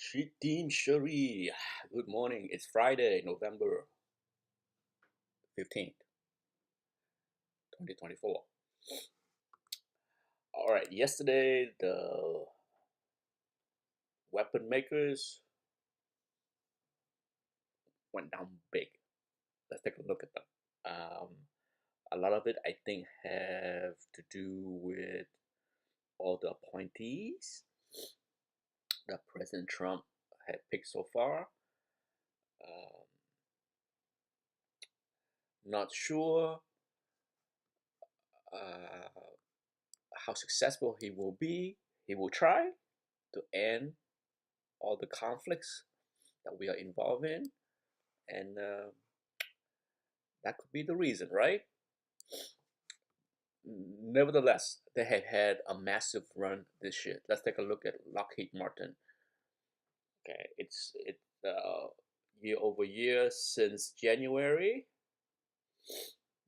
Shittim Shari. Good morning. It's Friday, November 15th, 2024. All right, yesterday the weapon makers went down big. Let's take a look at them. Um, a lot of it, I think, have to do with all the appointees that President Trump had picked so far. Um, not sure uh, how successful he will be. He will try to end all the conflicts that we are involved in, and that could be the reason, right? Nevertheless, they have had a massive run this year. Let's take a look at Lockheed Martin. Okay, it's year over year since January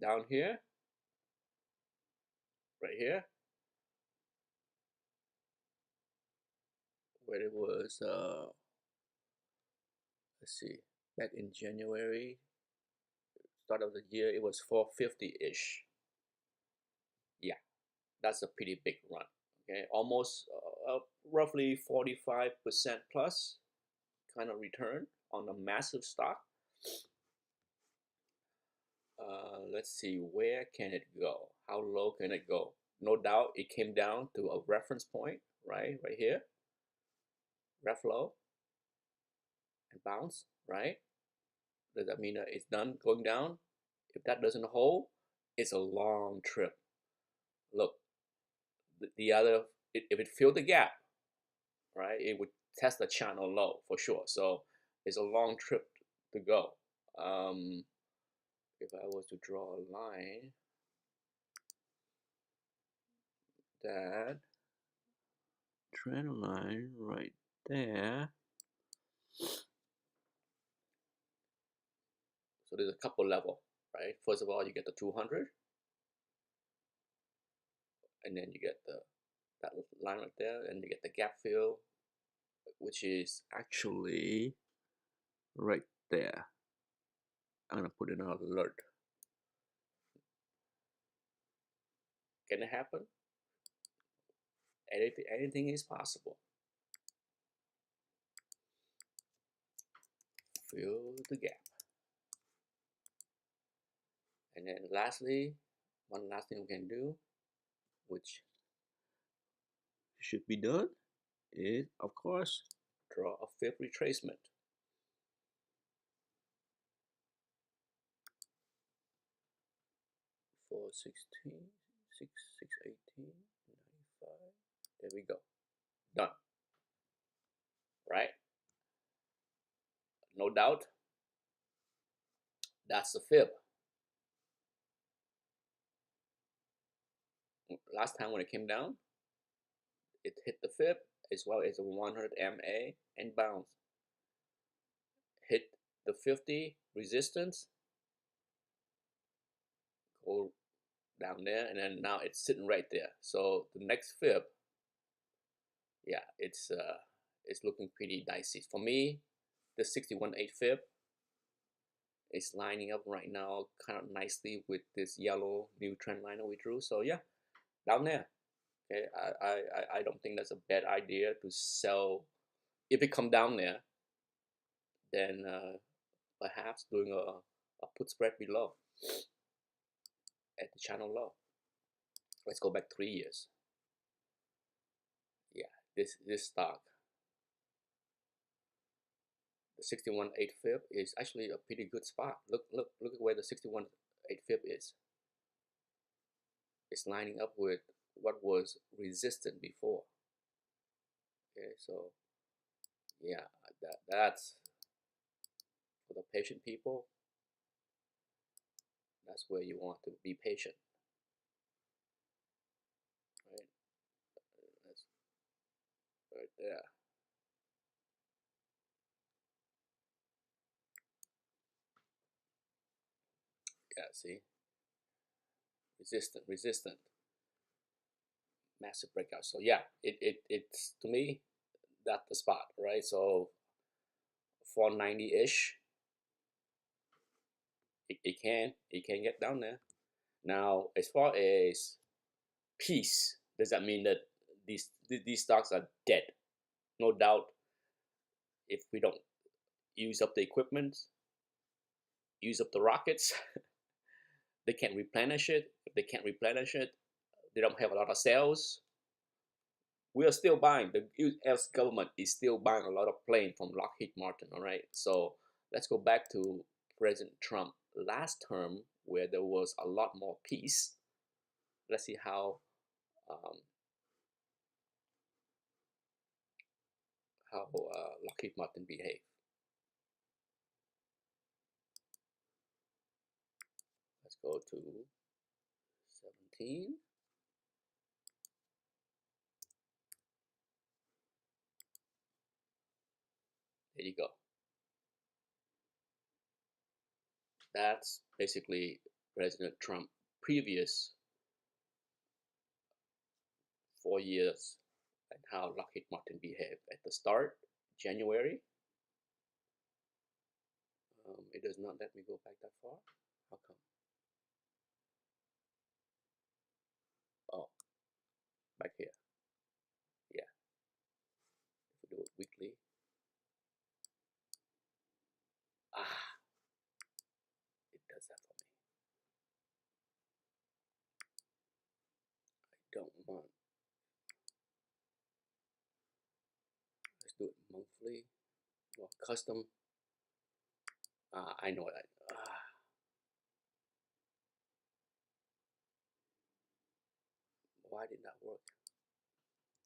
down here, right here, where it was. Let's see, back in January, start of the year, it was 450-ish. Yeah, that's a pretty big run. Okay, almost roughly 45% plus kind of return on a massive stock. Let's see, where can it go? How low can it go? No doubt it came down to a reference point, right here, ref low, and bounce, right? Does that mean that it's done going down? If that doesn't hold, it's a long trip. Look, the other, if it filled the gap, right, it would test the channel low for sure. So it's a long trip to go. If I was to draw a line that trend line right there. So there's a couple level, right? First of all, you get the 200, and then you get that line right there, and you get the gap fill, which is actually right there. I'm gonna put in an alert. Can it happen? Anything is possible. Fill the gap. And then lastly, one last thing we can do, which should be done, is of course draw a fib retracement. For 16, 618, 95. There we go. Done. Right? No doubt. That's the fib. Last time when it came down, it hit the fib as well as a 100 MA and bounced. Hit the 50 resistance, go down there, and then now it's sitting right there. So the next fib, yeah, it's looking pretty dicey. For me, the 61.8 fib is lining up right now kind of nicely with this yellow new trend line that we drew. So yeah, down there. Okay, I don't think that's a bad idea to sell. If it come down there, then perhaps doing a put spread below at the channel low. Let's go back 3 years. Yeah, this stock, the 61.8 fib is actually a pretty good spot. Look at where the 61.8 fib is. It's lining up with what was resistant before. Okay, so yeah, that's for the patient people. That's where you want to be patient, right? That's right there. Yeah, see, resistant, massive breakout. So yeah, it's to me that's the spot, right? So 490-ish, it can get down there. Now, as far as peace, does that mean that these stocks are dead? No doubt, if we don't use up the equipment, use up the rockets, they can't replenish it. If they can't replenish it, they don't have a lot of sales. We are still buying. The U.S. government is still buying a lot of planes from Lockheed Martin. All right. So let's go back to President Trump last term, where there was a lot more peace. Let's see um, how Lockheed Martin behaved. Let's go to 17. There you go. That's basically President Trump previous 4 years and how Lockheed Martin behaved at the start, January. It does not let me go back that far. How come? Oh, back here. Yeah, if we do it weekly. Ah, it does that for me. I don't want. Let's do it monthly. Well, custom. I know that. Why did that work?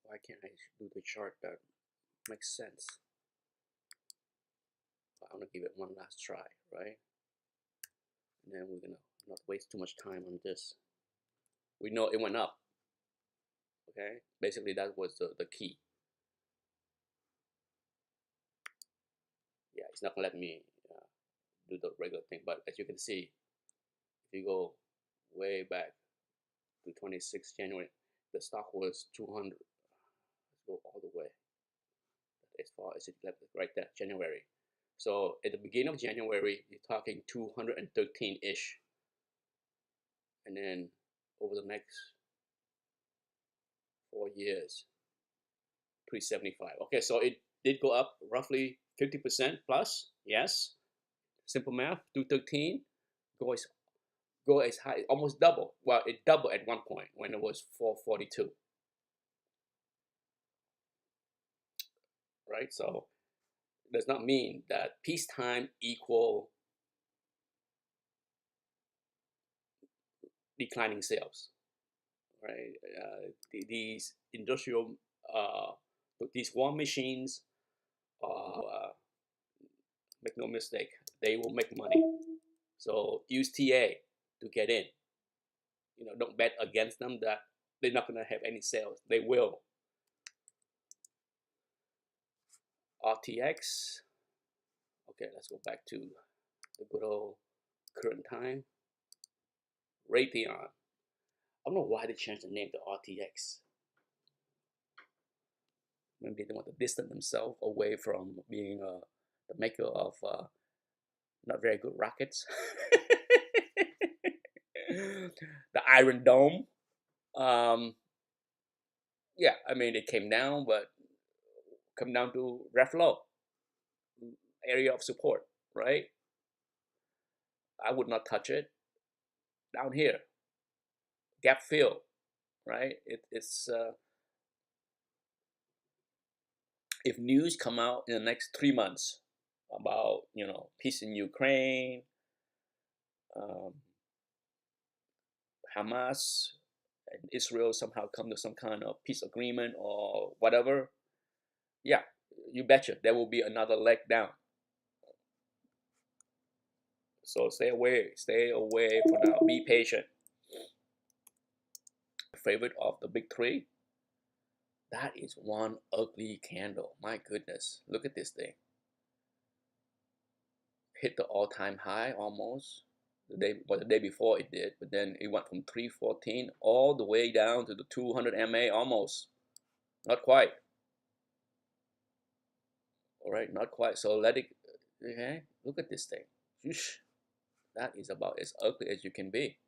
Why can't I do the chart that makes sense? I'm gonna give it one last try, right? And then we're gonna not waste too much time on this. We know it went up. Okay, basically that was the key. Yeah, it's not gonna let me do the regular thing, but as you can see, if you go way back to 26 January, the stock was 200. Let's go all the way as far as it left right there, January. So at the beginning of January, you're talking 213-ish, and then over the next 4 years, 375. Okay, so it did go up roughly 50% plus. Yes, simple math. 213 go as high, almost double. Well, it doubled at one point when it was 442. Right, so it does not mean that peacetime equal declining sales. Right, these industrial, these war machines, make no mistake, they will make money. So use TA to get in. Don't bet against them that they're not going to have any sales. They will. RTX. Okay, let's go back to the good old current time. Raytheon. I don't know why they changed the name to RTX. Maybe they want to distance themselves away from being the maker of not very good rockets. The Iron Dome. Yeah, I mean, it came down, but come down to reflow area of support, right? I would not touch it. Down here, gap fill, right? It's if news come out in the next 3 months about peace in Ukraine, Hamas and Israel somehow come to some kind of peace agreement or whatever, yeah, you betcha there will be another leg down. So stay away for now. Be patient. Favorite of the big three. That is one ugly candle. My goodness, look at this thing. Hit the all-time high almost. The day before it did, but then it went from 314 all the way down to the 200 MA almost. Not quite. right, not quite. So let it, okay, look at this thing. Whoosh. That is about as ugly as you can be.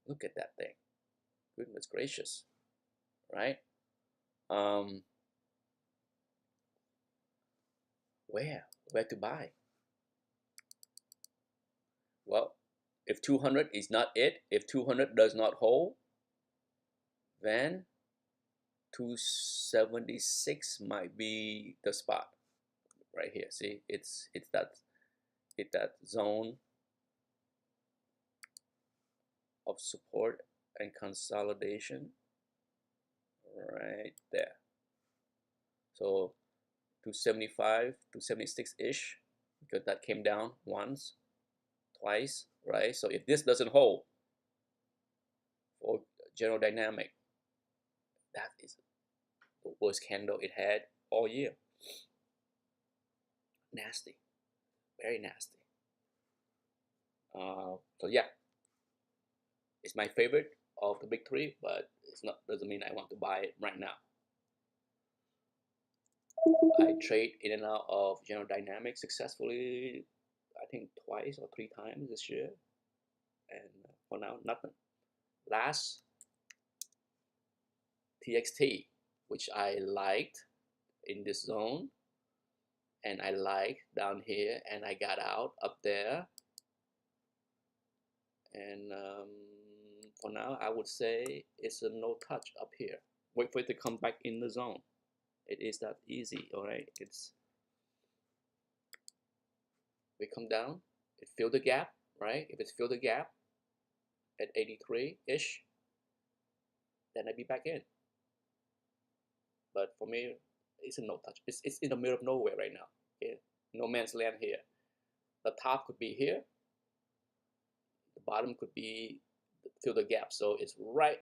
Look at that thing. Goodness gracious, right? Where to buy? Well, if 200 is not it, if 200 does not hold, then 276 might be the spot right here. See, it's that zone of support and consolidation right there. So 275 to 76-ish, because that came down once, twice, right? So if this doesn't hold for General Dynamic, that is the worst candle it had all year. Nasty, very nasty. So yeah, it's my favorite of the big three, but it's not, doesn't mean I want to buy it right now. I trade in and out of General Dynamics successfully, I think twice or 3 times this year, and for now, nothing. Last, TXT, which I liked in this zone, and I like down here, and I got out up there, and for now, I would say it's a no touch up here. Wait for it to come back in the zone. It is that easy, all right? We come down, it fill the gap, right? If it's fill the gap at 83-ish, then I'd be back in. But for me, it's a no touch. It's in the middle of nowhere right now. Okay? No man's land here. The top could be here. The bottom could be fill the gap. So it's right